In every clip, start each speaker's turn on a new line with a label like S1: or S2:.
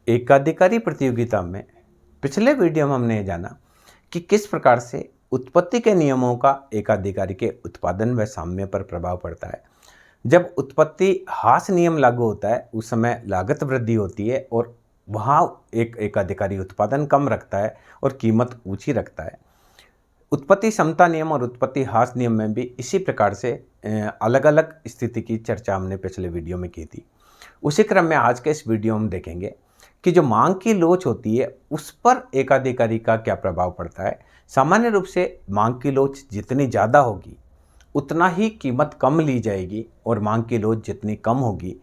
S1: एकाधिकारी प्रतियोगिता में पिछले वीडियो में हमने जाना कि किस प्रकार से उत्पत्ति के नियमों का एकाधिकारी के उत्पादन व साम्य पर प्रभाव पड़ता है। जब उत्पत्ति ह्रास नियम लागू होता है उस समय लागत वृद्धि होती है और वहाँ एक एकाधिकारी उत्पादन कम रखता है और कीमत ऊंची रखता है। उत्पत्ति समता नियम और उत्पत्ति ह्रास नियम में भी इसी प्रकार से अलग अलग स्थिति की चर्चा हमने पिछले वीडियो में की थी। उसी क्रम में आज के इस वीडियो में देखेंगे कि जो मांग की लोच होती है उस पर एकाधिकारी का क्या प्रभाव पड़ता है। सामान्य रूप से मांग की लोच जितनी ज़्यादा होगी उतना ही कीमत कम ली जाएगी और मांग की लोच जितनी कम होगी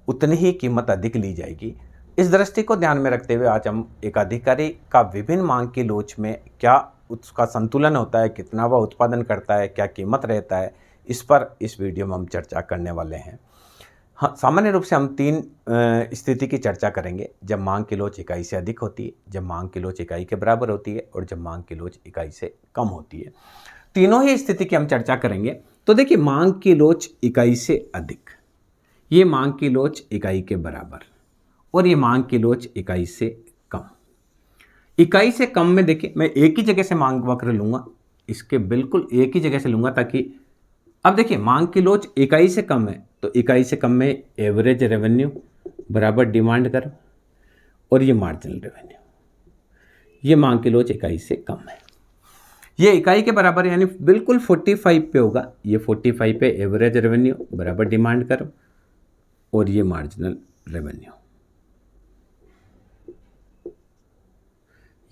S1: उतनी ही कीमत अधिक ली जाएगी। इस दृष्टि को ध्यान में रखते हुए आज हम एकाधिकारी का विभिन्न मांग की लोच में क्या उसका संतुलन होता है, कितना वह उत्पादन करता है, क्या कीमत रहता है, इस पर इस वीडियो में हम चर्चा करने वाले हैं। हाँ, सामान्य रूप से हम तीन स्थिति की चर्चा करेंगे। जब मांग की लोच इकाई से अधिक होती है, जब मांग की लोच इकाई के बराबर होती है और जब मांग की लोच इकाई से कम होती है। तीनों ही स्थिति की हम चर्चा करेंगे। तो देखिए, मांग की लोच इकाई से अधिक, ये मांग की लोच इकाई के बराबर और ये मांग की लोच इकाई से कम। इकाई से कम में देखिए मैं एक ही जगह से मांग वक्र लूँगा, इसके बिल्कुल एक ही जगह से लूँगा ताकि अब देखिए मांग की लोच इकाई से कम है तो इकाई से कम में एवरेज रेवेन्यू बराबर डिमांड कर्व और ये मार्जिनल रेवेन्यू, ये मांग की लोच इकाई से कम है। ये इकाई के बराबर यानी बिल्कुल 45 पे होगा, ये 45 पे एवरेज रेवेन्यू बराबर डिमांड कर्व और ये मार्जिनल रेवेन्यू।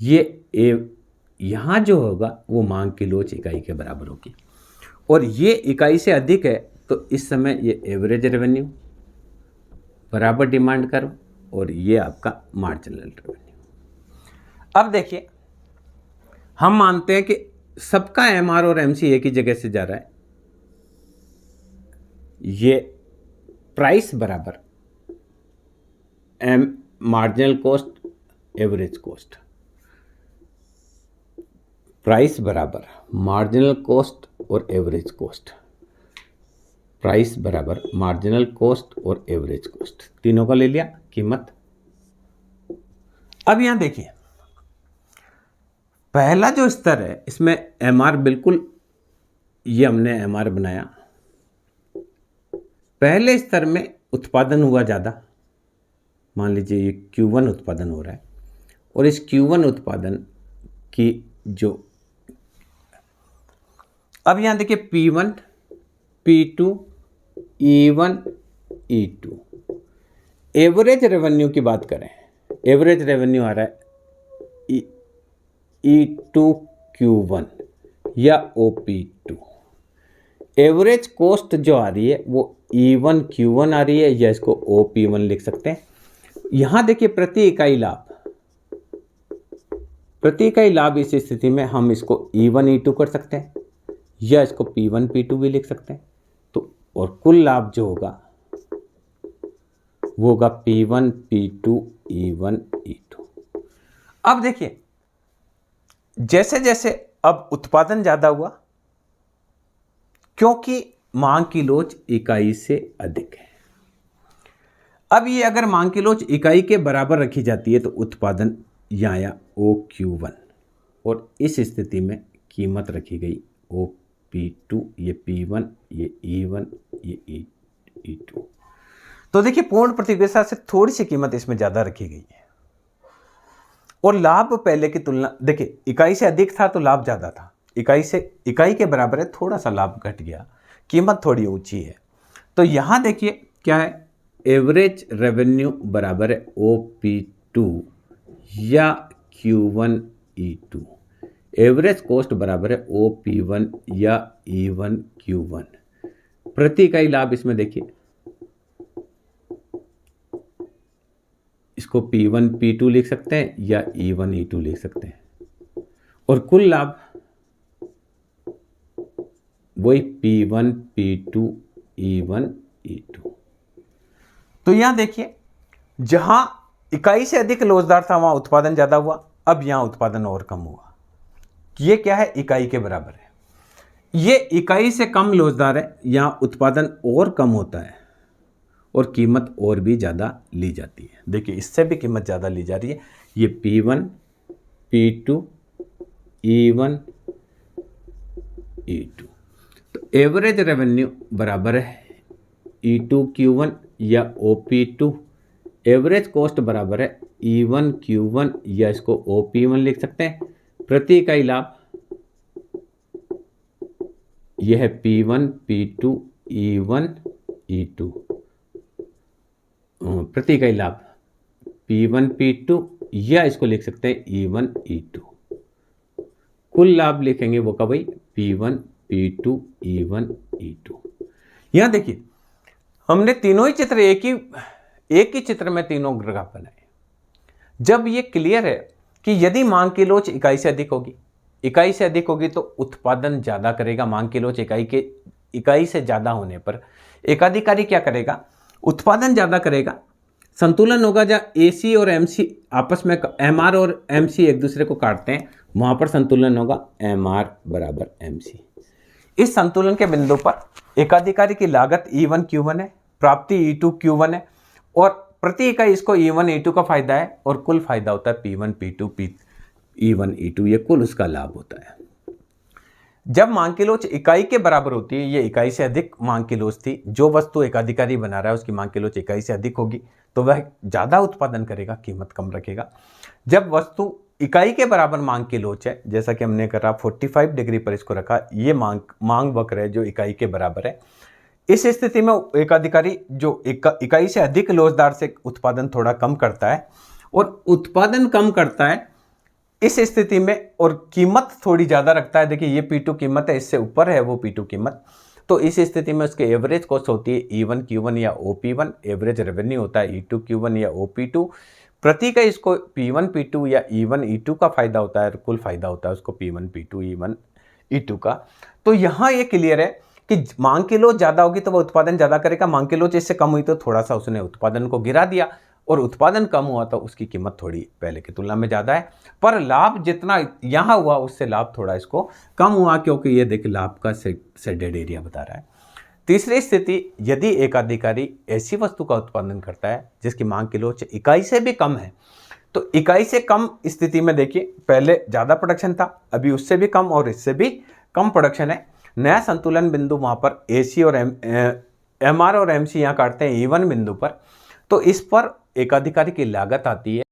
S1: ये यहाँ जो होगा वो मांग की लोच इकाई के बराबर होगी और ये इकाई से अधिक है तो इस समय ये एवरेज रेवेन्यू बराबर डिमांड कर्व और ये आपका मार्जिनल रेवेन्यू। अब देखिए, हम मानते हैं कि सबका एमआर और एमसी एक ही जगह से जा रहा है। ये प्राइस बराबर M marginal cost average cost, price बराबर मार्जिनल कॉस्ट और एवरेज कॉस्ट, प्राइस बराबर मार्जिनल कॉस्ट और एवरेज कॉस्ट, तीनों का ले लिया कीमत। अब यहां देखिए, पहला जो स्तर है इसमें एमआर बिल्कुल, ये हमने एमआर बनाया। पहले स्तर में उत्पादन हुआ ज़्यादा, मान लीजिए ये Q1 उत्पादन हो रहा है और इस Q1 उत्पादन की जो, अब यहां देखिए P1, P2, E1, E2। Average revenue की बात करें, एवरेज रेवेन्यू आ रहा है E2 Q1 या OP2। एवरेज कॉस्ट जो आ रही है वो E1 Q1 आ रही है या इसको OP1 लिख सकते हैं। यहां देखिए प्रति इकाई लाभ, प्रति इकाई लाभ इस स्थिति में हम इसको E1 E2 कर सकते हैं या इसको P1 P2 भी लिख सकते हैं। तो और कुल लाभ जो होगा वो होगा P1 P2 E1 E2। अब देखिए, जैसे जैसे अब उत्पादन ज़्यादा हुआ क्योंकि मांग की लोच इकाई से अधिक है। अब ये अगर मांग की लोच इकाई के बराबर रखी जाती है तो उत्पादन यहाँ आया OQ1 और इस स्थिति में कीमत रखी गई OP2, ये P1, ये E1, ये E2। तो देखिए, पूर्ण प्रतियोगिता से थोड़ी सी कीमत इसमें ज़्यादा रखी गई है और लाभ पहले की तुलना, देखिए इकाई से अधिक था तो लाभ ज़्यादा था, इकाई के बराबर है, थोड़ा सा लाभ घट गया, कीमत थोड़ी ऊंची है। तो यहाँ देखिए क्या है, एवरेज रेवेन्यू बराबर है OP2 या Q1 E2, एवरेज कॉस्ट बराबर है OP1 या E1 Q1। प्रति इकाई लाभ इसमें देखिए, इसको P1 P2 लिख सकते हैं या E1 E2 लिख सकते हैं और कुल लाभ वही P1 P2 E1 E2। तो यहां देखिए, जहां इकाई से अधिक लोचदार था वहां उत्पादन ज्यादा हुआ, अब यहां उत्पादन और कम हुआ। ये क्या है, इकाई के बराबर है। ये इकाई से कम लोचदार है, यहां उत्पादन और कम होता है और कीमत और भी ज़्यादा ली जाती है। देखिए इससे भी कीमत ज़्यादा ली जा रही है। ये P1 P2 E1 E2। तो एवरेज रेवेन्यू बराबर है E2 Q1 या OP2। एवरेज कॉस्ट बराबर है E1 Q1 या इसको OP1 लिख सकते हैं। प्रति इकाई लाभ यह है P1 P2 E1 E2। प्रति इकाई लाभ P1 P2 या इसको लिख सकते हैं E1 E2। कुल लाभ लिखेंगे वो का भाई P1 P2 E1 E2। यहां देखिए हमने तीनों ही चित्र एक ही चित्र में तीनों ग्राफ बनाए। जब ये क्लियर है कि यदि मांग की लोच इकाई से अधिक होगी तो उत्पादन ज्यादा करेगा। मांग की लोच इकाई से ज्यादा होने पर एकाधिकारी क्या करेगा, उत्पादन ज्यादा करेगा। संतुलन होगा जहां AC और MC आपस में MR और MC एक दूसरे को काटते हैं, वहां पर संतुलन होगा MR बराबर MC। इस संतुलन के बिंदु पर एकाधिकारी की लागत E1 Q1 है, प्राप्ति E2 Q1 है और प्रति इकाई इसको E1 E2 का फायदा है और कुल फायदा होता है P1 P2 E1 E2। ये कुल उसका लाभ होता है। जब मांग की लोच इकाई के बराबर होती है, ये इकाई से अधिक मांग की लोच थी। जो वस्तु एकाधिकारी बना रहा है उसकी मांग की लोच इकाई से अधिक होगी तो वह ज्यादा उत्पादन करेगा, कीमत कम रखेगा। जब वस्तु इकाई के बराबर मांग की लोच है, जैसा कि हमने करा 45 डिग्री पर इसको रखा, ये मांग वक्र है जो इकाई के बराबर है। इस स्थिति में एकाधिकारी जो इकाई से अधिक लोचदार से उत्पादन थोड़ा कम करता है और उत्पादन कम करता है इस स्थिति में और कीमत थोड़ी ज्यादा रखता है। देखिए ये P2 कीमत है, इससे ऊपर है वो P2 कीमत। तो इस स्थिति में उसके एवरेज कॉस्ट होती है E1 Q1 या OP1। एवरेज रेवेन्यू होता है E2 Q1 या OP2। प्रति का इसको P1 P2 या E1 E2 का फायदा होता है और कुल फायदा होता है उसको P1 P2 E1 E2 का। तो यहाँ ये क्लियर है कि मांग की लोच ज्यादा होगी तो वह उत्पादन ज्यादा करेगा। मांग की लोच इससे कम हुई तो थोड़ा सा उसने उत्पादन को गिरा दिया और उत्पादन कम हुआ तो उसकी कीमत थोड़ी पहले की तुलना में ज्यादा है, पर लाभ जितना यहां हुआ उससे लाभ थोड़ा इसको कम हुआ, क्योंकि ये देखिए लाभ का शेडेड एरिया बता रहा है। तीसरी स्थिति, यदि एकाधिकारी ऐसी वस्तु का उत्पादन करता है जिसकी मांग की लोच इकाई से भी कम है, तो इकाई से कम स्थिति में देखिए पहले ज्यादा प्रोडक्शन था, अभी उससे भी कम और इससे भी कम प्रोडक्शन है। नया संतुलन बिंदु वहां पर AC और MR और MC यहाँ काटते हैं E1 बिंदु पर। तो इस पर एकाधिकारी की लागत आती है